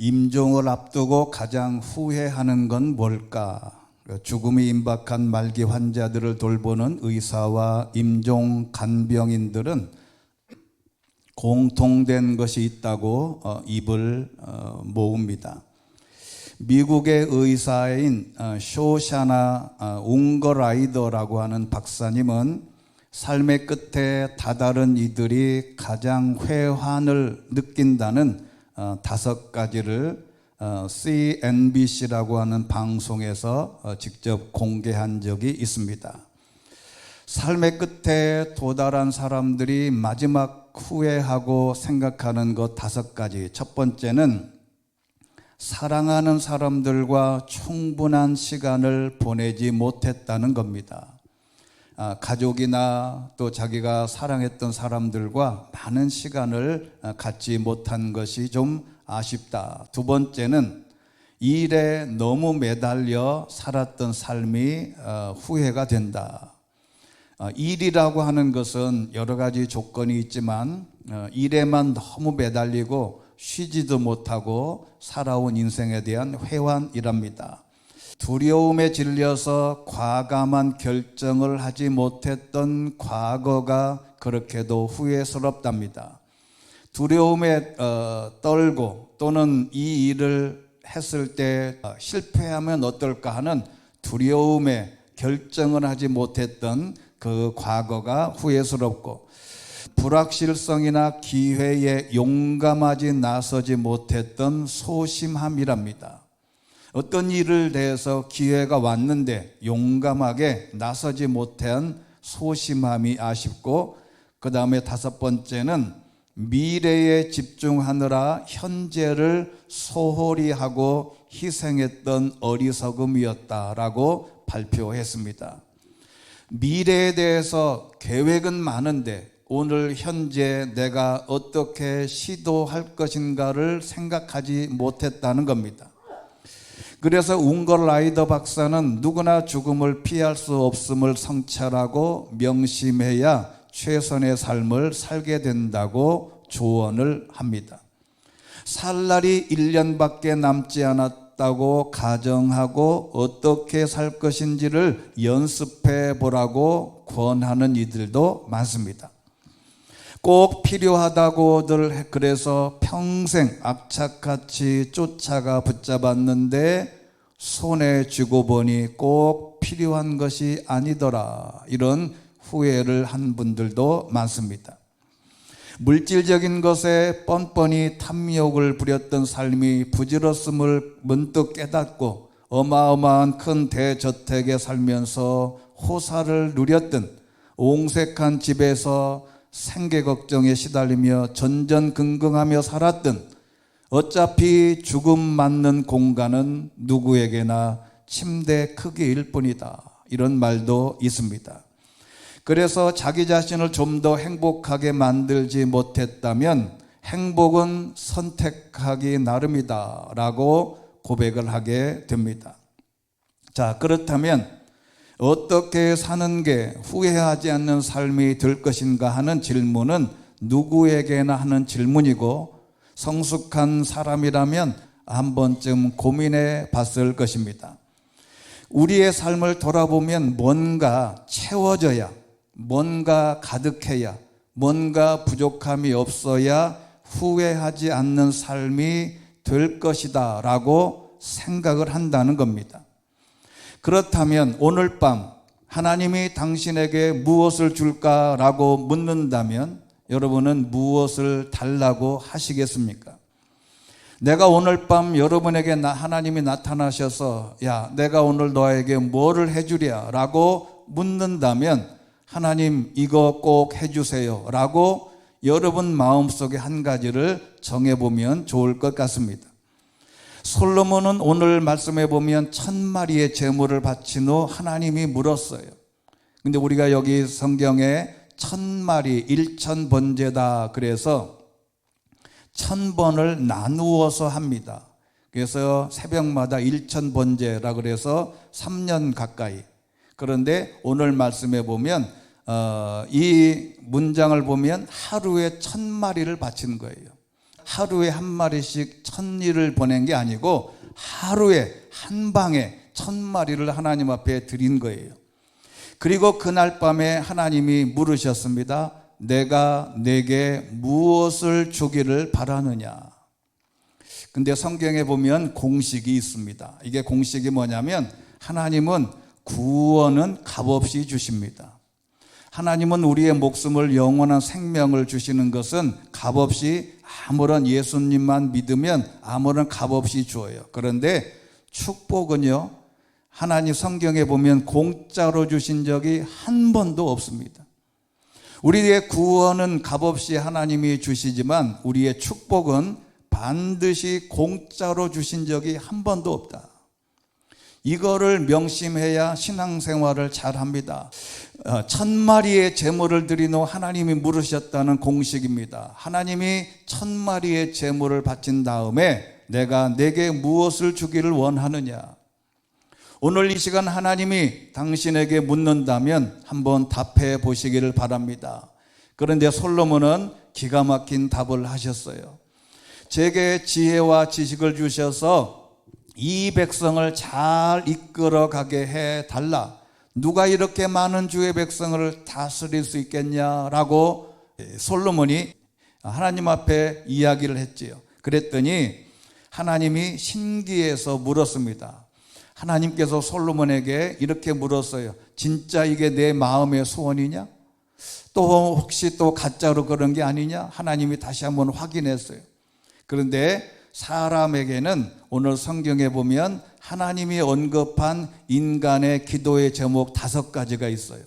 임종을 앞두고 가장 후회하는 건 뭘까? 죽음이 임박한 말기 환자들을 돌보는 의사와 임종 간병인들은 공통된 것이 있다고 입을 모읍니다. 미국의 의사인 쇼샤나 웅거라이더라고 하는 박사님은 삶의 끝에 다다른 이들이 가장 회한을 느낀다는 5가지를 CNBC라고 하는 방송에서 직접 공개한 적이 있습니다. 삶의 끝에 도달한 사람들이 마지막 후회하고 생각하는 것 5가지. 첫 번째는 사랑하는 사람들과 충분한 시간을 보내지 못했다는 겁니다. 가족이나 또 자기가 사랑했던 사람들과 많은 시간을 갖지 못한 것이 좀 아쉽다. 두 번째는 일에 너무 매달려 살았던 삶이 후회가 된다. 일이라고 하는 것은 여러 가지 조건이 있지만 일에만 너무 매달리고 쉬지도 못하고 살아온 인생에 대한 회환이랍니다. 두려움에 질려서 과감한 결정을 하지 못했던 과거가 그렇게도 후회스럽답니다. 두려움에 떨고 또는 이 일을 했을 때 실패하면 어떨까 하는 두려움에 결정을 하지 못했던 그 과거가 후회스럽고, 불확실성이나 기회에 용감하지 나서지 못했던 소심함이랍니다. 어떤 일을 대해서 기회가 왔는데 용감하게 나서지 못한 소심함이 아쉽고, 그 다음에 5번째는 미래에 집중하느라 현재를 소홀히 하고 희생했던 어리석음이었다라고 발표했습니다. 미래에 대해서 계획은 많은데 오늘 현재 내가 어떻게 시도할 것인가를 생각하지 못했다는 겁니다. 그래서 웅거라이더 박사는 누구나 죽음을 피할 수 없음을 성찰하고 명심해야 최선의 삶을 살게 된다고 조언을 합니다. 살 날이 1년밖에 남지 않았다고 가정하고 어떻게 살 것인지를 연습해 보라고 권하는 이들도 많습니다. 꼭 필요하다고들 그래서 평생 악착같이 쫓아가 붙잡았는데 손에 쥐고 보니 꼭 필요한 것이 아니더라, 이런 후회를 한 분들도 많습니다. 물질적인 것에 뻔뻔히 탐욕을 부렸던 삶이 부질없음을 문득 깨닫고 어마어마한 큰 대저택에 살면서 호사를 누렸던 옹색한 집에서 생계 걱정에 시달리며 전전긍긍하며 살았던, 어차피 죽음 맞는 공간은 누구에게나 침대 크기일 뿐이다, 이런 말도 있습니다. 그래서 자기 자신을 좀 더 행복하게 만들지 못했다면 행복은 선택하기 나름이다 라고 고백을 하게 됩니다. 자, 그렇다면 어떻게 사는 게 후회하지 않는 삶이 될 것인가 하는 질문은 누구에게나 하는 질문이고, 성숙한 사람이라면 한 번쯤 고민해 봤을 것입니다. 우리의 삶을 돌아보면 뭔가 채워져야, 뭔가 가득해야, 뭔가 부족함이 없어야 후회하지 않는 삶이 될 것이다 라고 생각을 한다는 겁니다. 그렇다면 오늘 밤 하나님이 당신에게 무엇을 줄까라고 묻는다면 여러분은 무엇을 달라고 하시겠습니까? 내가 오늘 밤 여러분에게 하나님이 나타나셔서 야, 내가 오늘 너에게 뭐를 해주랴 라고 묻는다면 하나님 이거 꼭 해주세요 라고 여러분 마음속에 한 가지를 정해보면 좋을 것 같습니다. 솔로몬은 오늘 말씀해 보면 1000마리의 제물을 바친 후 하나님이 물었어요. 근데 우리가 여기 성경에 1000마리 1000번제다 그래서 1000번을 나누어서 합니다. 그래서 새벽마다 1000번제라 그래서 3년 가까이. 그런데 오늘 말씀해 보면 이 문장을 보면 하루에 1000마리를 바친 거예요. 하루에 한 마리씩 1000일을 보낸 게 아니고 하루에 한 방에 1000마리를 하나님 앞에 드린 거예요. 그리고 그날 밤에 하나님이 물으셨습니다. 내가 내게 무엇을 주기를 바라느냐? 근데 성경에 보면 공식이 있습니다. 이게 공식이 뭐냐면 하나님은 구원은 값없이 주십니다. 하나님은 우리의 목숨을 영원한 생명을 주시는 것은 값없이 아무런 예수님만 믿으면 아무런 값없이 줘요. 그런데 축복은요, 하나님 성경에 보면 공짜로 주신 적이 한 번도 없습니다. 우리의 구원은 값없이 하나님이 주시지만 우리의 축복은 반드시 공짜로 주신 적이 한 번도 없다. 이거를 명심해야 신앙생활을 잘합니다. 1000마리의 제물을 드리노 하나님이 물으셨다는 공식입니다. 하나님이 1000마리의 제물을 바친 다음에 내가 내게 무엇을 주기를 원하느냐? 오늘 이 시간 하나님이 당신에게 묻는다면 한번 답해 보시기를 바랍니다. 그런데 솔로몬은 기가 막힌 답을 하셨어요. 제게 지혜와 지식을 주셔서 이 백성을 잘 이끌어 가게 해달라. 누가 이렇게 많은 주의 백성을 다스릴 수 있겠냐라고 솔로몬이 하나님 앞에 이야기를 했지요. 그랬더니 하나님이 신기해서 물었습니다. 하나님께서 솔로몬에게 이렇게 물었어요. 진짜 이게 내 마음의 소원이냐? 또 혹시 또 가짜로 그런 게 아니냐? 하나님이 다시 한번 확인했어요. 그런데 사람에게는 오늘 성경에 보면 하나님이 언급한 인간의 기도의 제목 5가지가 있어요.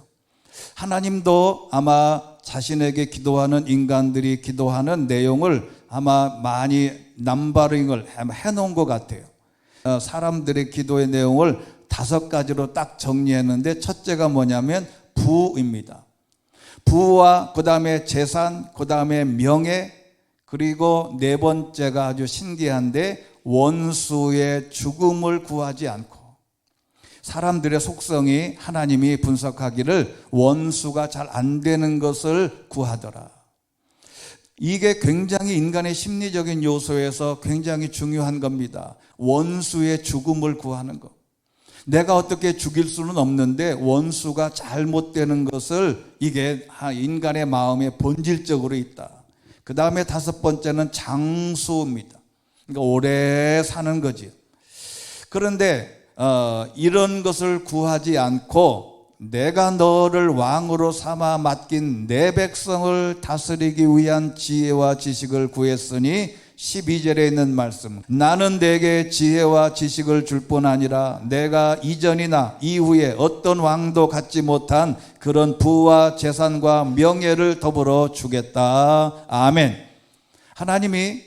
하나님도 아마 자신에게 기도하는 인간들이 기도하는 내용을 아마 많이 남바링을 해놓은 것 같아요. 사람들의 기도의 내용을 5가지로 딱 정리했는데 첫째가 뭐냐면 부입니다. 부와 그 다음에 재산, 그 다음에 명예, 그리고 4번째가 아주 신기한데 원수의 죽음을 구하지 않고, 사람들의 속성이 하나님이 분석하기를 원수가 잘 안 되는 것을 구하더라. 이게 굉장히 인간의 심리적인 요소에서 굉장히 중요한 겁니다. 원수의 죽음을 구하는 것. 내가 어떻게 죽일 수는 없는데 원수가 잘못되는 것을, 이게 인간의 마음에 본질적으로 있다. 그 다음에 5번째는 장수입니다. 그러니까 오래 사는 거지. 그런데 이런 것을 구하지 않고 내가 너를 왕으로 삼아 맡긴 내 백성을 다스리기 위한 지혜와 지식을 구했으니 12절에 있는 말씀, 나는 내게 지혜와 지식을 줄 뿐 아니라 내가 이전이나 이후에 어떤 왕도 갖지 못한 그런 부와 재산과 명예를 더불어 주겠다. 아멘. 하나님이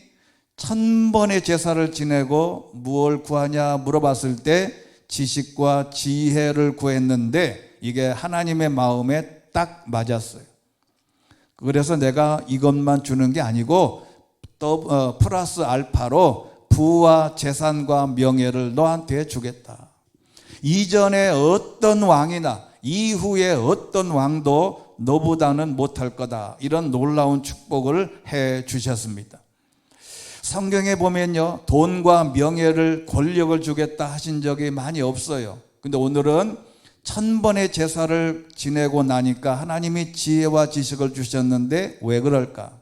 1000번의 제사를 지내고 무엇을 구하냐 물어봤을 때 지식과 지혜를 구했는데 이게 하나님의 마음에 딱 맞았어요. 그래서 내가 이것만 주는 게 아니고 또 플러스 알파로 부와 재산과 명예를 너한테 주겠다. 이전에 어떤 왕이나 이후에 어떤 왕도 너보다는 못할 거다. 이런 놀라운 축복을 해 주셨습니다. 성경에 보면요, 돈과 명예를, 권력을 주겠다 하신 적이 많이 없어요. 근데 오늘은 1000번의 제사를 지내고 나니까 하나님이 지혜와 지식을 주셨는데 왜 그럴까?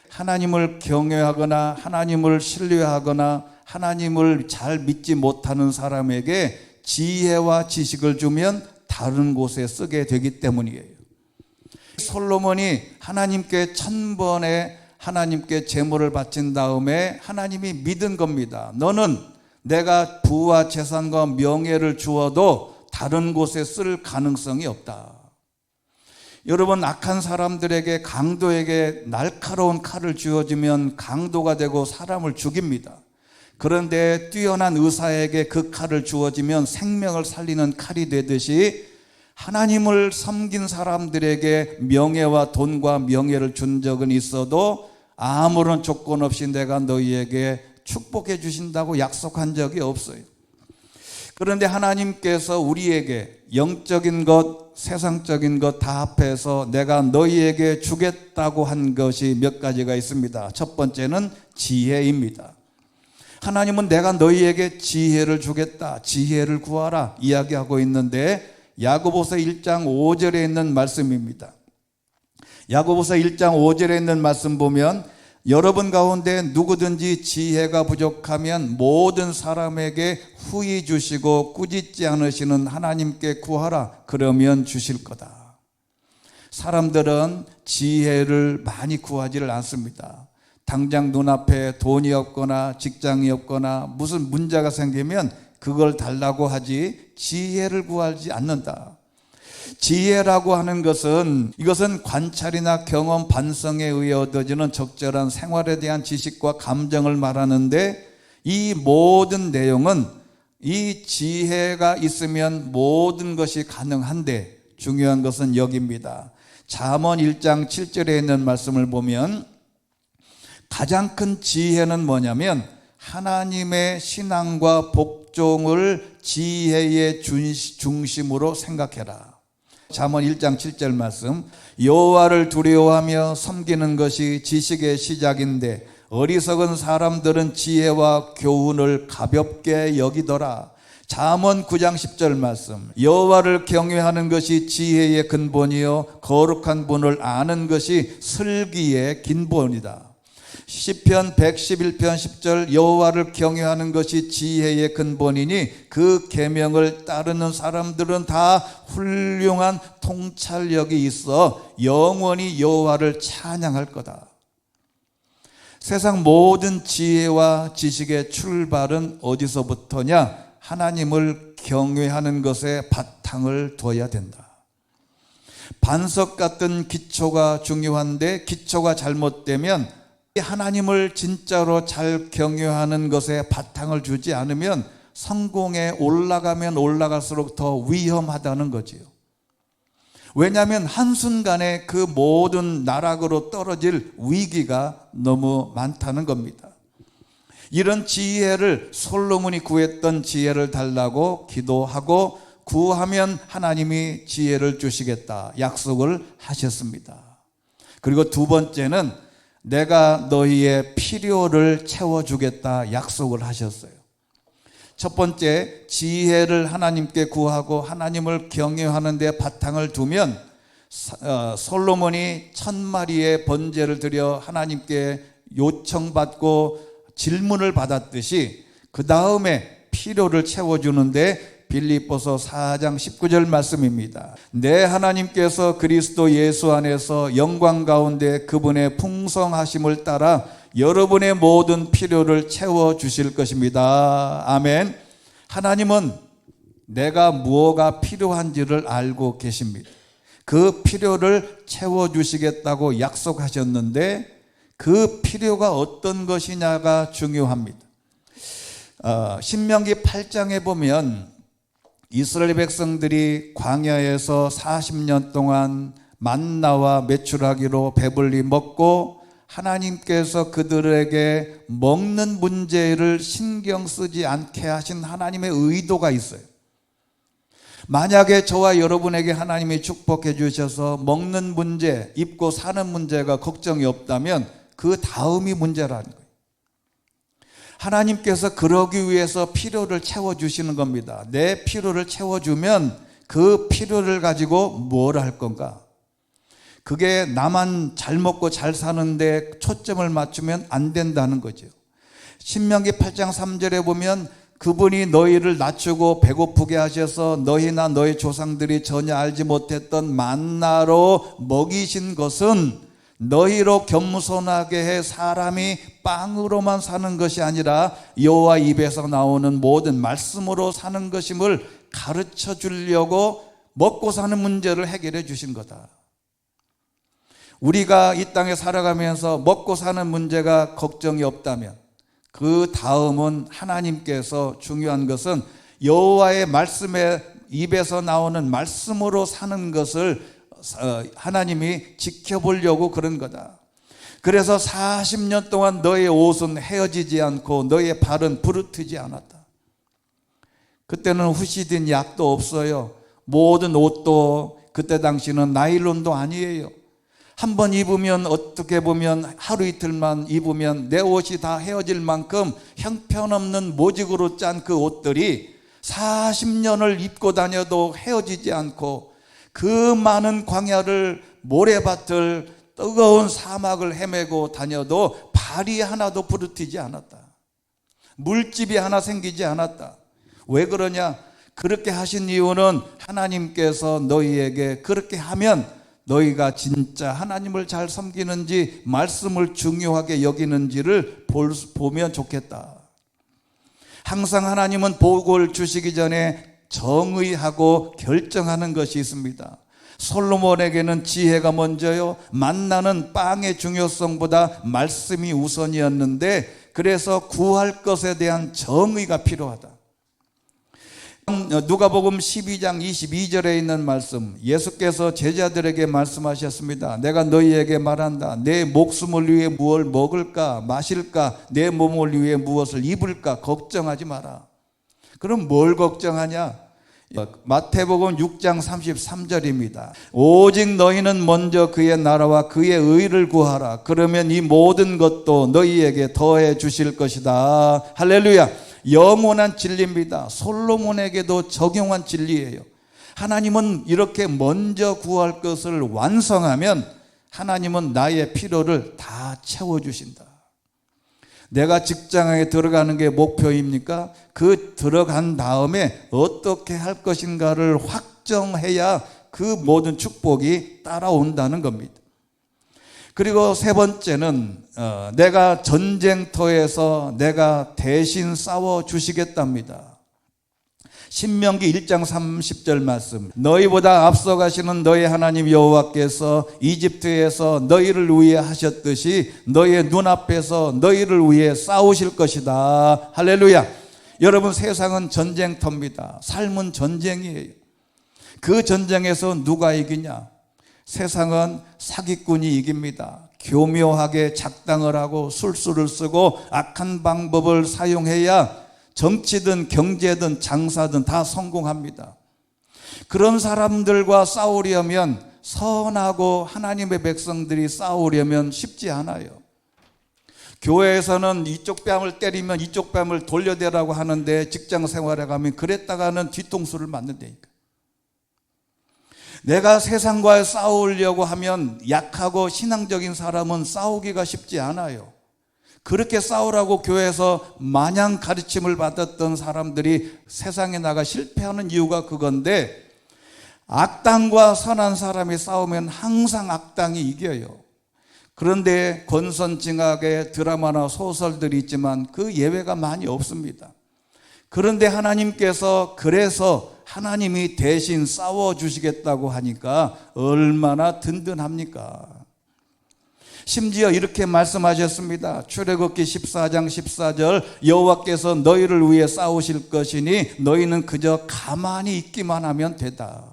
하나님을 경외하거나 하나님을 신뢰하거나 하나님을 잘 믿지 못하는 사람에게 지혜와 지식을 주면 다른 곳에 쓰게 되기 때문이에요. 솔로몬이 하나님께 1000번의 하나님께 제물을 바친 다음에 하나님이 믿은 겁니다. 너는 내가 부와 재산과 명예를 주어도 다른 곳에 쓸 가능성이 없다. 여러분, 악한 사람들에게, 강도에게 날카로운 칼을 쥐어주면 강도가 되고 사람을 죽입니다. 그런데 뛰어난 의사에게 그 칼을 주어지면 생명을 살리는 칼이 되듯이 하나님을 섬긴 사람들에게 명예와 돈과 명예를 준 적은 있어도 아무런 조건 없이 내가 너희에게 축복해 주신다고 약속한 적이 없어요. 그런데 하나님께서 우리에게 영적인 것, 세상적인 것 다 합해서 내가 너희에게 주겠다고 한 것이 몇 가지가 있습니다. 첫 번째는 지혜입니다. 하나님은 내가 너희에게 지혜를 주겠다, 지혜를 구하라 이야기하고 있는데 야고보서 1장 5절에 있는 말씀입니다. 야고보서 1장 5절에 있는 말씀 보면 여러분 가운데 누구든지 지혜가 부족하면 모든 사람에게 후히 주시고 꾸짖지 않으시는 하나님께 구하라. 그러면 주실 거다. 사람들은 지혜를 많이 구하지를 않습니다. 당장 눈앞에 돈이 없거나 직장이 없거나 무슨 문제가 생기면 그걸 달라고 하지 지혜를 구하지 않는다. 지혜라고 하는 것은 이것은 관찰이나 경험, 반성에 의해 얻어지는 적절한 생활에 대한 지식과 감정을 말하는데 이 모든 내용은 이 지혜가 있으면 모든 것이 가능한데 중요한 것은 여기입니다. 잠언 1장 7절에 있는 말씀을 보면 가장 큰 지혜는 뭐냐면 하나님의 신앙과 복종을 지혜의 중심으로 생각해라. 잠언 1장 7절 말씀, 여호와를 두려워하며 섬기는 것이 지식의 시작인데 어리석은 사람들은 지혜와 교훈을 가볍게 여기더라. 잠언 9장 10절 말씀, 여호와를 경외하는 것이 지혜의 근본이요 거룩한 분을 아는 것이 슬기의 긴본이다. 시편 111편 10절, 여호와를 경외하는 것이 지혜의 근본이니 그 계명을 따르는 사람들은 다 훌륭한 통찰력이 있어 영원히 여호와를 찬양할 거다. 세상 모든 지혜와 지식의 출발은 어디서부터냐? 하나님을 경외하는 것에 바탕을 둬야 된다. 반석 같은 기초가 중요한데 기초가 잘못되면 하나님을 진짜로 잘 경외하는 것에 바탕을 주지 않으면 성공에 올라가면 올라갈수록 더 위험하다는 거지요. 왜냐하면 한순간에 그 모든 나락으로 떨어질 위기가 너무 많다는 겁니다. 이런 지혜를 솔로몬이 구했던 지혜를 달라고 기도하고 구하면 하나님이 지혜를 주시겠다 약속을 하셨습니다. 그리고 두 번째는 내가 너희의 필요를 채워주겠다 약속을 하셨어요. 첫 번째, 지혜를 하나님께 구하고 하나님을 경외하는 데 바탕을 두면 솔로몬이 1000마리의 번제를 드려 하나님께 요청받고 질문을 받았듯이 그 다음에 필요를 채워주는데 빌립보서 4장 19절 말씀입니다. 내 하나님께서 그리스도 예수 안에서 영광 가운데 그분의 풍성하심을 따라 여러분의 모든 필요를 채워주실 것입니다. 아멘. 하나님은 내가 무엇가 필요한지를 알고 계십니다. 그 필요를 채워주시겠다고 약속하셨는데 그 필요가 어떤 것이냐가 중요합니다. 신명기 8장에 보면 이스라엘 백성들이 광야에서 40년 동안 만나와 메추라기로 배불리 먹고 하나님께서 그들에게 먹는 문제를 신경 쓰지 않게 하신 하나님의 의도가 있어요. 만약에 저와 여러분에게 하나님이 축복해 주셔서 먹는 문제, 입고 사는 문제가 걱정이 없다면 그 다음이 문제라는 거예요. 하나님께서 그러기 위해서 필요를 채워주시는 겁니다. 내 필요를 채워주면 그 필요를 가지고 뭘 할 건가? 그게 나만 잘 먹고 잘 사는데 초점을 맞추면 안 된다는 거죠. 신명기 8장 3절에 보면 그분이 너희를 낮추고 배고프게 하셔서 너희나 너희 조상들이 전혀 알지 못했던 만나로 먹이신 것은 너희로 겸손하게 해 사람이 빵으로만 사는 것이 아니라 여호와 입에서 나오는 모든 말씀으로 사는 것임을 가르쳐 주려고 먹고 사는 문제를 해결해 주신 거다. 우리가 이 땅에 살아가면서 먹고 사는 문제가 걱정이 없다면 그 다음은 하나님께서 중요한 것은 여호와의 말씀에 입에서 나오는 말씀으로 사는 것을 하나님이 지켜보려고 그런 거다. 그래서 40년 동안 너의 옷은 헤어지지 않고 너의 발은 부르트지 않았다. 그때는 후시딘 약도 없어요. 모든 옷도 그때 당시는 나일론도 아니에요. 한번 입으면 어떻게 보면 하루 이틀만 입으면 내 옷이 다 헤어질 만큼 형편없는 모직으로 짠 그 옷들이 40년을 입고 다녀도 헤어지지 않고 그 많은 광야를 모래밭을 뜨거운 사막을 헤매고 다녀도 발이 하나도 부르트지 않았다. 물집이 하나 생기지 않았다. 왜 그러냐? 그렇게 하신 이유는 하나님께서 너희에게 그렇게 하면 너희가 진짜 하나님을 잘 섬기는지 말씀을 중요하게 여기는지를 보면 좋겠다. 항상 하나님은 복을 주시기 전에 정의하고 결정하는 것이 있습니다. 솔로몬에게는 지혜가 먼저요, 만나는 빵의 중요성보다 말씀이 우선이었는데 그래서 구할 것에 대한 정의가 필요하다. 누가복음 12장 22절에 있는 말씀, 예수께서 제자들에게 말씀하셨습니다. 내가 너희에게 말한다. 내 목숨을 위해 무엇을 먹을까 마실까, 내 몸을 위해 무엇을 입을까 걱정하지 마라. 그럼 뭘 걱정하냐? 마태복음 6장 33절입니다. 오직 너희는 먼저 그의 나라와 그의 의를 구하라. 그러면 이 모든 것도 너희에게 더해 주실 것이다. 할렐루야. 영원한 진리입니다. 솔로몬에게도 적용한 진리예요. 하나님은 이렇게 먼저 구할 것을 완성하면 하나님은 나의 필요를 다 채워주신다. 내가 직장에 들어가는 게 목표입니까? 그 들어간 다음에 어떻게 할 것인가를 확정해야 그 모든 축복이 따라온다는 겁니다. 그리고 세 번째는 내가 전쟁터에서 내가 대신 싸워 주시겠답니다. 신명기 1장 30절 말씀, 너희보다 앞서가시는 너희 하나님 여호와께서 이집트에서 너희를 위해 하셨듯이 너희의 눈앞에서 너희를 위해 싸우실 것이다. 할렐루야. 여러분, 세상은 전쟁터입니다. 삶은 전쟁이에요. 그 전쟁에서 누가 이기냐? 세상은 사기꾼이 이깁니다. 교묘하게 작당을 하고 술수를 쓰고 악한 방법을 사용해야 정치든 경제든 장사든 다 성공합니다. 그런 사람들과 싸우려면, 선하고 하나님의 백성들이 싸우려면 쉽지 않아요. 교회에서는 이쪽 뺨을 때리면 이쪽 뺨을 돌려대라고 하는데 직장 생활에 가면 그랬다가는 뒤통수를 맞는다니까. 내가 세상과 싸우려고 하면 약하고 신앙적인 사람은 싸우기가 쉽지 않아요. 그렇게 싸우라고 교회에서 마냥 가르침을 받았던 사람들이 세상에 나가 실패하는 이유가 그건데, 악당과 선한 사람이 싸우면 항상 악당이 이겨요. 그런데 권선징악의 드라마나 소설들이 있지만 그 예외가 많이 없습니다. 그런데 하나님께서 그래서 하나님이 대신 싸워주시겠다고 하니까 얼마나 든든합니까? 심지어 이렇게 말씀하셨습니다. 출애굽기 14장 14절, 여호와께서 너희를 위해 싸우실 것이니 너희는 그저 가만히 있기만 하면 되다.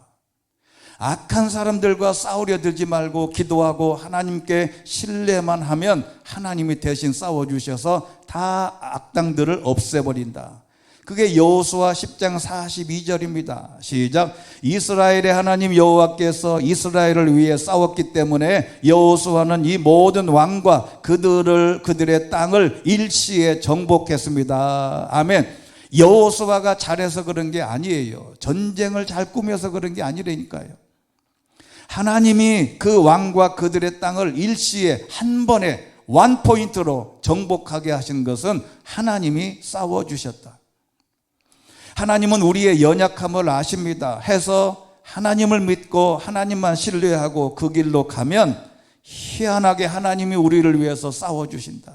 악한 사람들과 싸우려 들지 말고 기도하고 하나님께 신뢰만 하면 하나님이 대신 싸워주셔서 다 악당들을 없애버린다. 그게 여호수아 10장 42절입니다. 시작. 이스라엘의 하나님 여호와께서 이스라엘을 위해 싸웠기 때문에 여호수아는 이 모든 왕과 그들의 땅을 일시에 정복했습니다. 아멘. 여호수아가 잘해서 그런 게 아니에요. 전쟁을 잘 꾸며서 그런 게 아니라니까요. 하나님이 그 왕과 그들의 땅을 일시에 한 번에 원포인트로 정복하게 하신 것은 하나님이 싸워주셨다. 하나님은 우리의 연약함을 아십니다. 해서 하나님을 믿고 하나님만 신뢰하고 그 길로 가면 희한하게 하나님이 우리를 위해서 싸워주신다.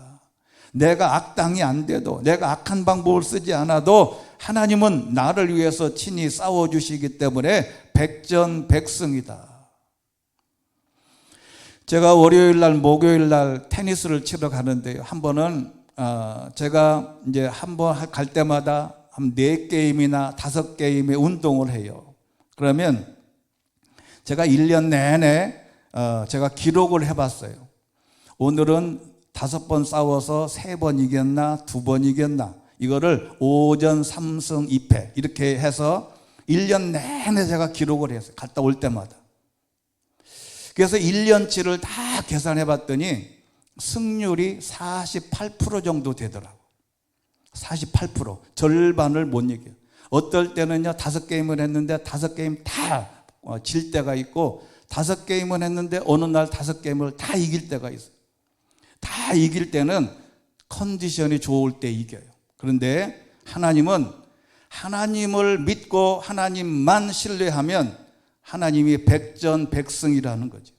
내가 악당이 안 돼도, 내가 악한 방법을 쓰지 않아도 하나님은 나를 위해서 친히 싸워주시기 때문에 백전백승이다. 제가 월요일날 목요일날 테니스를 치러 가는데요, 한 번은 제가 이제 한 번 갈 때마다 한 4게임이나 5게임의 운동을 해요. 그러면 제가 1년 내내 제가 기록을 해봤어요. 오늘은 5번 싸워서 3번 이겼나 2번 이겼나, 이거를 오전 3승 2패 이렇게 해서 1년 내내 제가 기록을 했어요. 갔다 올 때마다. 그래서 1년치를 다 계산해 봤더니 승률이 48% 정도 되더라고요. 48%. 절반을 못 이겨요. 어떨 때는요, 5게임을 했는데 5게임 다 질 때가 있고, 5게임을 했는데 어느 날 5게임을 다 이길 때가 있어요. 다 이길 때는 컨디션이 좋을 때 이겨요. 그런데 하나님은 하나님을 믿고 하나님만 신뢰하면 하나님이 백전백승이라는 거죠.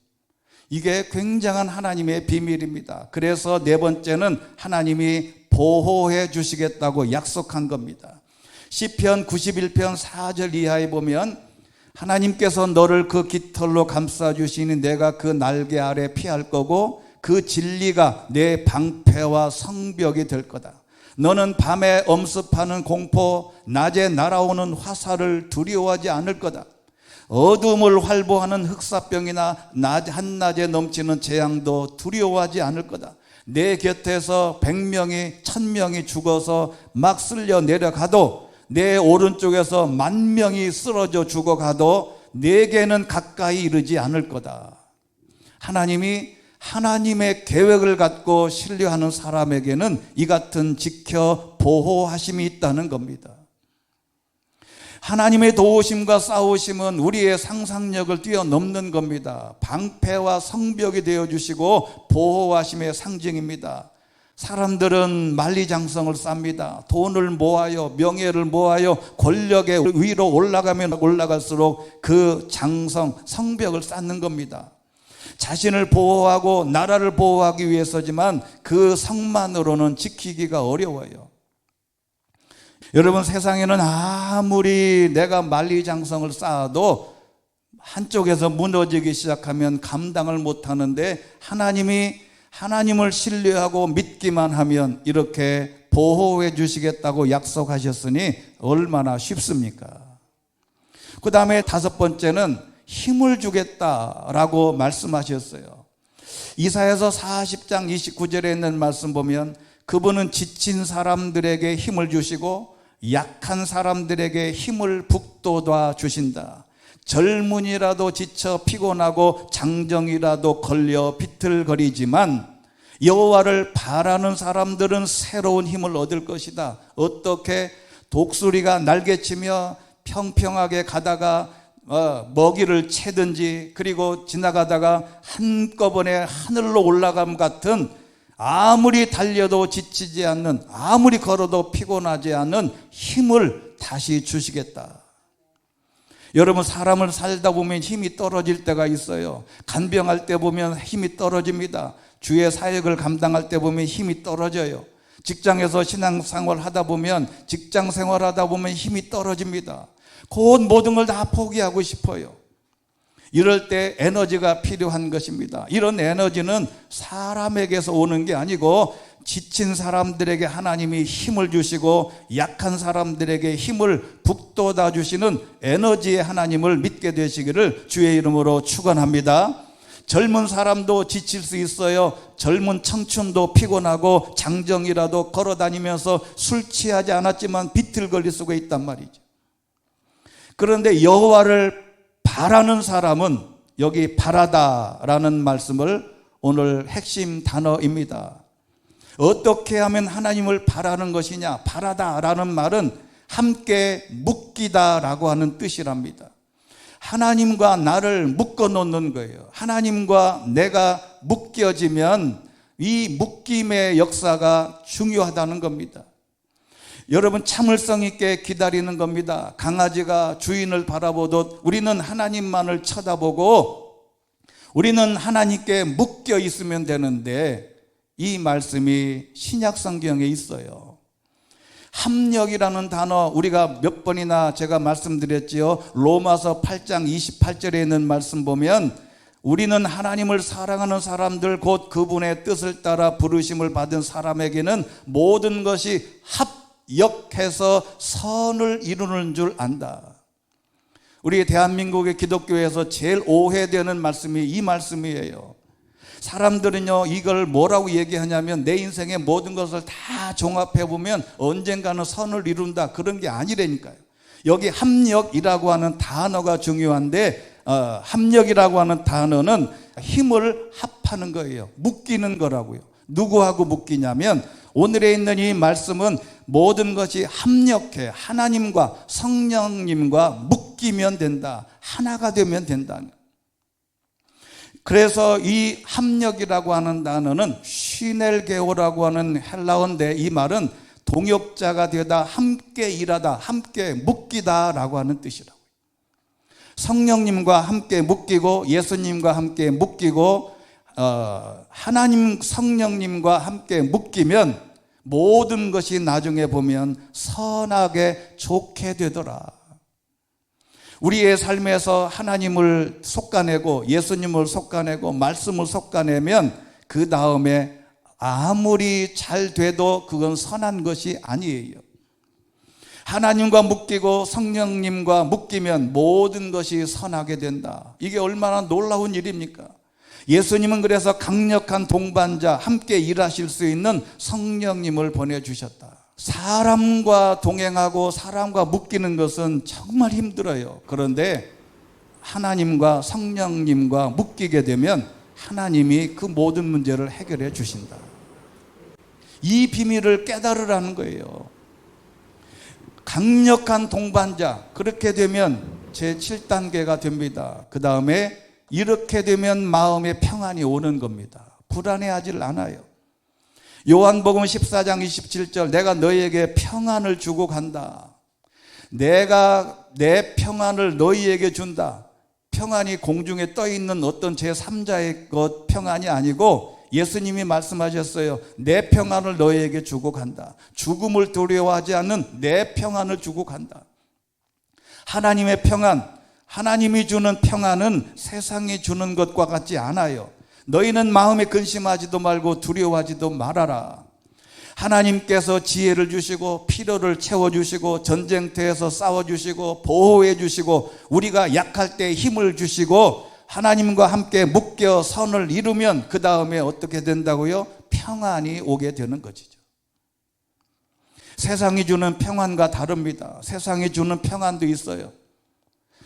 이게 굉장한 하나님의 비밀입니다. 그래서 네 번째는 하나님이 보호해 주시겠다고 약속한 겁니다. 시편 91편 4절 이하에 보면 하나님께서 너를 그 깃털로 감싸주시니 내가 그 날개 아래 피할 거고 그 진리가 내 방패와 성벽이 될 거다. 너는 밤에 엄습하는 공포, 낮에 날아오는 화살을 두려워하지 않을 거다. 어둠을 활보하는 흑사병이나 한낮에 넘치는 재앙도 두려워하지 않을 거다. 내 곁에서 100명이 1000명이 죽어서 막 쓸려 내려가도 내 오른쪽에서 10,000명이 쓰러져 죽어가도 내게는 가까이 이르지 않을 거다. 하나님이 하나님의 계획을 갖고 신뢰하는 사람에게는 이 같은 지켜 보호하심이 있다는 겁니다. 하나님의 도우심과 싸우심은 우리의 상상력을 뛰어넘는 겁니다. 방패와 성벽이 되어주시고 보호하심의 상징입니다. 사람들은 만리장성을 쌓습니다. 돈을 모아요, 명예를 모아요, 권력의 위로 올라가면 올라갈수록 그 장성, 성벽을 쌓는 겁니다. 자신을 보호하고 나라를 보호하기 위해서지만 그 성만으로는 지키기가 어려워요. 여러분, 세상에는 아무리 내가 만리장성을 쌓아도 한쪽에서 무너지기 시작하면 감당을 못하는데 하나님을 신뢰하고 믿기만 하면 이렇게 보호해 주시겠다고 약속하셨으니 얼마나 쉽습니까? 그 다음에 5번째는 힘을 주겠다라고 말씀하셨어요. 이사야서 40장 29절에 있는 말씀 보면 그분은 지친 사람들에게 힘을 주시고 약한 사람들에게 힘을 북돋아 주신다. 젊은이라도 지쳐 피곤하고 장정이라도 걸려 비틀거리지만 여호와를 바라는 사람들은 새로운 힘을 얻을 것이다. 어떻게? 독수리가 날개치며 평평하게 가다가 먹이를 채든지, 그리고 지나가다가 한꺼번에 하늘로 올라감 같은, 아무리 달려도 지치지 않는, 아무리 걸어도 피곤하지 않는 힘을 다시 주시겠다. 여러분, 사람을 살다 보면 힘이 떨어질 때가 있어요. 간병할 때 보면 힘이 떨어집니다. 주의 사역을 감당할 때 보면 힘이 떨어져요. 직장에서 신앙생활 하다 보면, 직장 생활하다 보면 힘이 떨어집니다. 곧 모든 걸 다 포기하고 싶어요. 이럴 때 에너지가 필요한 것입니다. 이런 에너지는 사람에게서 오는 게 아니고 지친 사람들에게 하나님이 힘을 주시고 약한 사람들에게 힘을 북돋아 주시는 에너지의 하나님을 믿게 되시기를 주의 이름으로 축원합니다. 젊은 사람도 지칠 수 있어요. 젊은 청춘도 피곤하고 장정이라도 걸어다니면서 술 취하지 않았지만 비틀거릴 수가 있단 말이죠. 그런데 여호와를 바라는 사람은, 여기 바라다라는 말씀을 오늘 핵심 단어입니다. 어떻게 하면 하나님을 바라는 것이냐? 바라다라는 말은 함께 묶이다라고 하는 뜻이랍니다. 하나님과 나를 묶어 놓는 거예요. 하나님과 내가 묶여지면 이 묶임의 역사가 중요하다는 겁니다. 여러분, 참을성 있게 기다리는 겁니다. 강아지가 주인을 바라보듯 우리는 하나님만을 쳐다보고 우리는 하나님께 묶여 있으면 되는데, 이 말씀이 신약 성경에 있어요. 합력이라는 단어 우리가 몇 번이나 제가 말씀드렸지요. 로마서 8장 28절에 있는 말씀 보면 우리는 하나님을 사랑하는 사람들, 곧 그분의 뜻을 따라 부르심을 받은 사람에게는 모든 것이 합력해서 선을 이루는 줄 안다. 우리 대한민국의 기독교에서 제일 오해되는 말씀이 이 말씀이에요. 사람들은요, 이걸 뭐라고 얘기하냐면 내 인생의 모든 것을 다 종합해 보면 언젠가는 선을 이룬다, 그런 게 아니라니까요. 여기 합력이라고 하는 단어가 중요한데, 합력이라고 하는 단어는 힘을 합하는 거예요. 묶이는 거라고요. 누구하고 묶이냐면, 오늘에 있는 이 말씀은 모든 것이 합력해 하나님과 성령님과 묶이면 된다, 하나가 되면 된다. 그래서 이 합력이라고 하는 단어는 시넬게오라고 하는 헬라어인데, 이 말은 동역자가 되다, 함께 일하다, 함께 묶이다 라고 하는 뜻이라고요. 성령님과 함께 묶이고, 예수님과 함께 묶이고, 하나님 성령님과 함께 묶이면 모든 것이 나중에 보면 선하게 좋게 되더라. 우리의 삶에서 하나님을 솎아내고 예수님을 솎아내고 말씀을 솎아내면 그 다음에 아무리 잘 돼도 그건 선한 것이 아니에요. 하나님과 묶이고 성령님과 묶이면 모든 것이 선하게 된다. 이게 얼마나 놀라운 일입니까? 예수님은 그래서 강력한 동반자, 함께 일하실 수 있는 성령님을 보내주셨다. 사람과 동행하고 사람과 묶이는 것은 정말 힘들어요. 그런데 하나님과 성령님과 묶이게 되면 하나님이 그 모든 문제를 해결해 주신다. 이 비밀을 깨달으라는 거예요. 강력한 동반자, 그렇게 되면 제7단계가 됩니다. 그 다음에 이렇게 되면 마음에 평안이 오는 겁니다. 불안해하지 않아요. 요한복음 14장 27절, 내가 너희에게 평안을 주고 간다. 내가 내 평안을 너희에게 준다. 평안이 공중에 떠 있는 어떤 제3자의 것 평안이 아니고, 예수님이 말씀하셨어요. 내 평안을 너희에게 주고 간다. 죽음을 두려워하지 않는 내 평안을 주고 간다. 하나님의 평안, 하나님이 주는 평안은 세상이 주는 것과 같지 않아요. 너희는 마음에 근심하지도 말고 두려워하지도 말아라. 하나님께서 지혜를 주시고 필요를 채워주시고 전쟁터에서 싸워주시고 보호해주시고 우리가 약할 때 힘을 주시고 하나님과 함께 묶여 선을 이루면 그 다음에 어떻게 된다고요? 평안이 오게 되는 것이죠. 세상이 주는 평안과 다릅니다. 세상이 주는 평안도 있어요.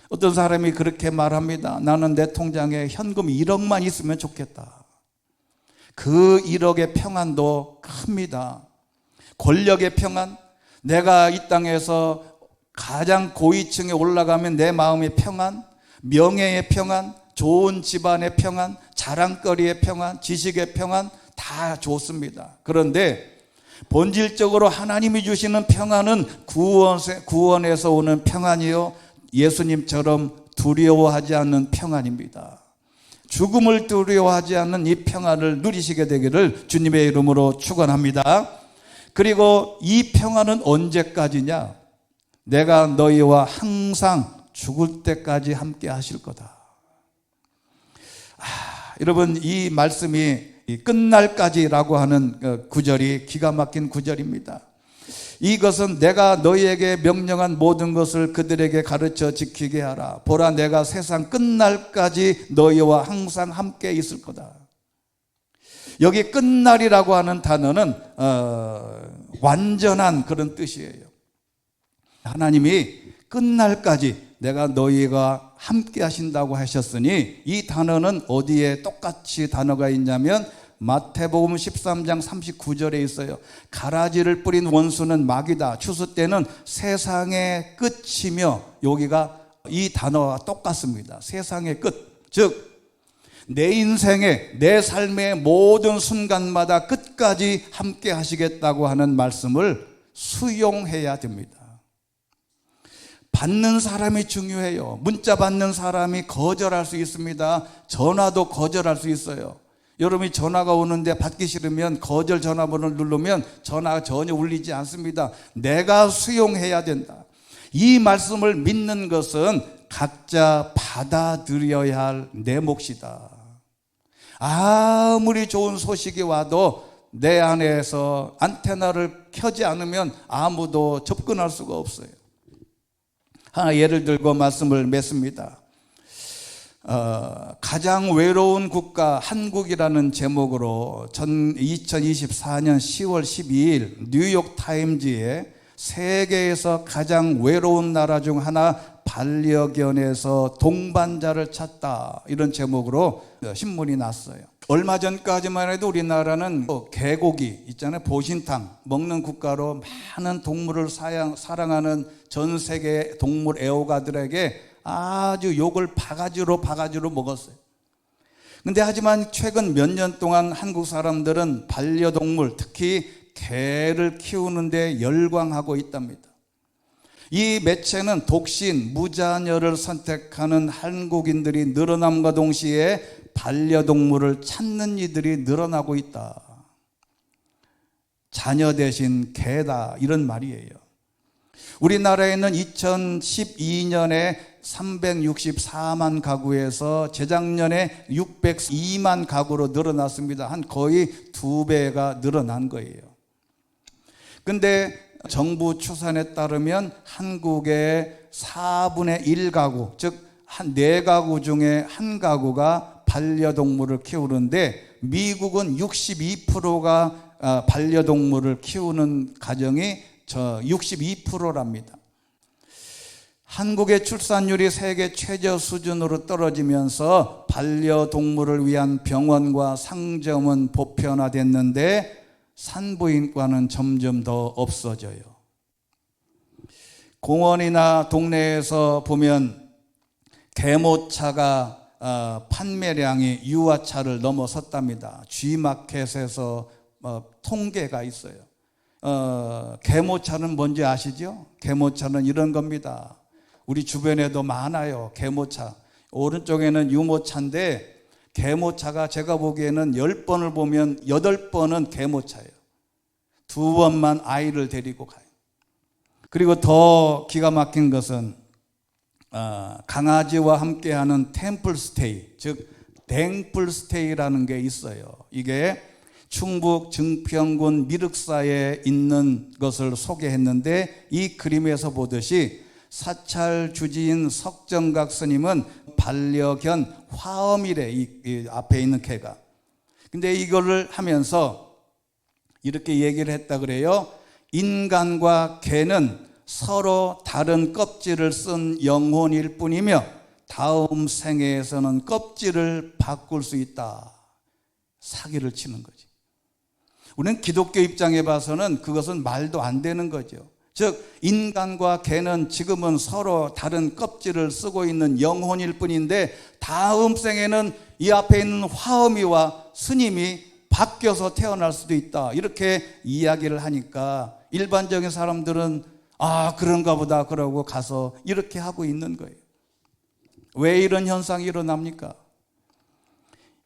어떤 사람이 그렇게 말합니다. 나는 내 통장에 현금 1억만 있으면 좋겠다. 그 1억의 평안도 큽니다. 권력의 평안, 내가 이 땅에서 가장 고위층에 올라가면 내 마음의 평안, 명예의 평안, 좋은 집안의 평안, 자랑거리의 평안, 지식의 평안 다 좋습니다. 그런데 본질적으로 하나님이 주시는 평안은 구원에서 오는 평안이요, 예수님처럼 두려워하지 않는 평안입니다. 죽음을 두려워하지 않는 이 평안을 누리시게 되기를 주님의 이름으로 축원합니다. 그리고 이 평안은 언제까지냐? 내가 너희와 항상 죽을 때까지 함께 하실 거다. 여러분, 이 말씀이 끝날까지라고 하는 구절이 기가 막힌 구절입니다. 이것은 내가 너희에게 명령한 모든 것을 그들에게 가르쳐 지키게 하라. 보라, 내가 세상 끝날까지 너희와 항상 함께 있을 거다. 여기 끝날이라고 하는 단어는 완전한 그런 뜻이에요. 하나님이 끝날까지 내가 너희가 함께 하신다고 하셨으니, 이 단어는 어디에 똑같이 단어가 있냐면 마태복음 13장 39절에 있어요. 가라지를 뿌린 원수는 마귀다. 추수 때는 세상의 끝이며, 여기가 이 단어와 똑같습니다. 세상의 끝, 즉 내 인생의, 내 삶의 모든 순간마다 끝까지 함께 하시겠다고 하는 말씀을 수용해야 됩니다. 받는 사람이 중요해요. 문자 받는 사람이 거절할 수 있습니다. 전화도 거절할 수 있어요. 여러분이 전화가 오는데 받기 싫으면 거절 전화번호를 누르면 전화가 전혀 울리지 않습니다. 내가 수용해야 된다. 이 말씀을 믿는 것은 각자 받아들여야 할 내 몫이다. 아무리 좋은 소식이 와도 내 안에서 안테나를 켜지 않으면 아무도 접근할 수가 없어요. 하나 예를 들고 말씀을 맺습니다. 가장 외로운 국가 한국이라는 제목으로 2024년 10월 12일 뉴욕 타임즈에 세계에서 가장 외로운 나라 중 하나 반려견에서 동반자를 찾다, 이런 제목으로 신문이 났어요. 얼마 전까지만 해도 우리나라는 개고기 있잖아요, 보신탕 먹는 국가로 많은 동물을 사랑하는 전 세계 동물 애호가들에게 아주 욕을 바가지로 먹었어요. 근데 하지만 최근 몇 년 동안 한국 사람들은 반려동물, 특히 개를 키우는데 열광하고 있답니다. 이 매체는 독신, 무자녀를 선택하는 한국인들이 늘어남과 동시에 반려동물을 찾는 이들이 늘어나고 있다. 자녀 대신 개다, 이런 말이에요. 우리나라에는 2012년에 364만 가구에서 재작년에 602만 가구로 늘어났습니다. 한 거의 2배가 늘어난 거예요. 근데 정부 추산에 따르면 한국의 4분의 1가구, 즉 한 4가구 중에 1가구가 반려동물을 키우는데 미국은 62%가 반려동물을 키우는 가정이 62%랍니다. 한국의 출산율이 세계 최저 수준으로 떨어지면서 반려동물을 위한 병원과 상점은 보편화됐는데 산부인과는 점점 더 없어져요. 공원이나 동네에서 보면 개모차가 판매량이 유아차를 넘어섰답니다. G마켓에서 통계가 있어요. 개모차는 뭔지 아시죠? 개모차는 이런 겁니다. 우리 주변에도 많아요. 개모차. 오른쪽에는 유모차인데 개모차가 제가 보기에는 10번을 보면 8번은 개모차예요. 2번만 아이를 데리고 가요. 그리고 더 기가 막힌 것은 강아지와 함께하는 템플스테이, 즉 댕플스테이라는 게 있어요. 이게 충북 증평군 미륵사에 있는 것을 소개했는데, 이 그림에서 보듯이 사찰 주지인 석정각 스님은 반려견 화엄이래, 이 앞에 있는 개가. 근데 이거를 하면서 이렇게 얘기를 했다 그래요. 인간과 개는 서로 다른 껍질을 쓴 영혼일 뿐이며 다음 생애에서는 껍질을 바꿀 수 있다. 사기를 치는 거지. 우리는 기독교 입장에 봐서는 그것은 말도 안 되는 거죠. 즉 인간과 개는 지금은 서로 다른 껍질을 쓰고 있는 영혼일 뿐인데 다음 생에는 이 앞에 있는 화엄이와 스님이 바뀌어서 태어날 수도 있다, 이렇게 이야기를 하니까 일반적인 사람들은 그런가 보다 그러고 가서 이렇게 하고 있는 거예요. 왜 이런 현상이 일어납니까?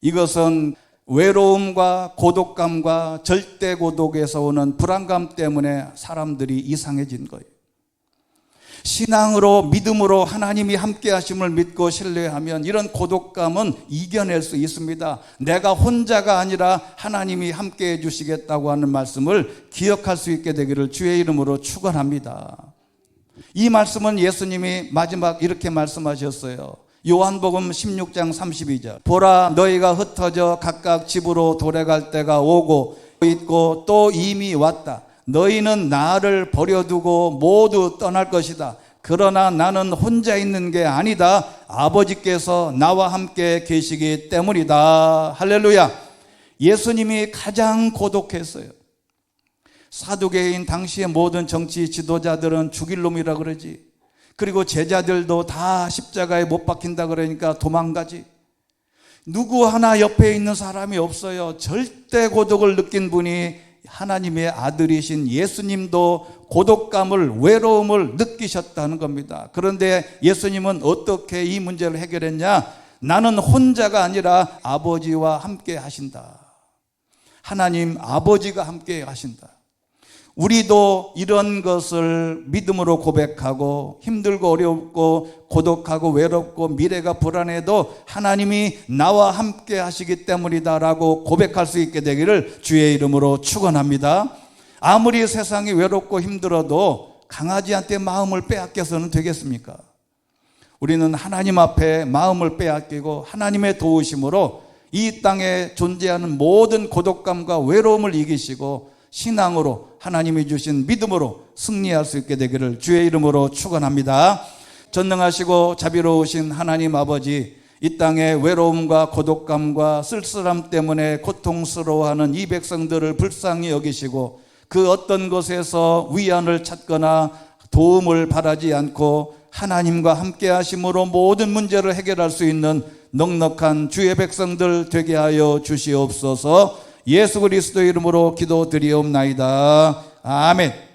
이것은 외로움과 고독감과 절대 고독에서 오는 불안감 때문에 사람들이 이상해진 거예요. 신앙으로, 믿음으로 하나님이 함께 하심을 믿고 신뢰하면 이런 고독감은 이겨낼 수 있습니다. 내가 혼자가 아니라 하나님이 함께 해주시겠다고 하는 말씀을 기억할 수 있게 되기를 주의 이름으로 축원합니다. 이 말씀은 예수님이 마지막 이렇게 말씀하셨어요. 요한복음 16장 32절. 보라, 너희가 흩어져 각각 집으로 돌아갈 때가 오고 있고 또 이미 왔다. 너희는 나를 버려두고 모두 떠날 것이다. 그러나 나는 혼자 있는 게 아니다. 아버지께서 나와 함께 계시기 때문이다. 할렐루야. 예수님이 가장 고독했어요. 사두개인 당시의 모든 정치 지도자들은 죽일 놈이라 그러지. 그리고 제자들도 다 십자가에 못 박힌다 그러니까 도망가지. 누구 하나 옆에 있는 사람이 없어요. 절대 고독을 느낀 분이 하나님의 아들이신 예수님도 고독감을, 외로움을 느끼셨다는 겁니다. 그런데 예수님은 어떻게 이 문제를 해결했냐? 나는 혼자가 아니라 아버지와 함께 하신다. 하나님 아버지가 함께 하신다. 우리도 이런 것을 믿음으로 고백하고 힘들고 어렵고 고독하고 외롭고 미래가 불안해도 하나님이 나와 함께 하시기 때문이다라고 고백할 수 있게 되기를 주의 이름으로 축원합니다. 아무리 세상이 외롭고 힘들어도 강아지한테 마음을 빼앗겨서는 되겠습니까? 우리는 하나님 앞에 마음을 빼앗기고 하나님의 도우심으로 이 땅에 존재하는 모든 고독감과 외로움을 이기시고 신앙으로 하나님이 주신 믿음으로 승리할 수 있게 되기를 주의 이름으로 축원합니다. 전능하시고 자비로우신 하나님 아버지, 이 땅의 외로움과 고독감과 쓸쓸함 때문에 고통스러워하는 이 백성들을 불쌍히 여기시고 그 어떤 것에서 위안을 찾거나 도움을 바라지 않고 하나님과 함께 하심으로 모든 문제를 해결할 수 있는 넉넉한 주의 백성들 되게 하여 주시옵소서. 예수 그리스도 이름으로 기도드리옵나이다. 아멘.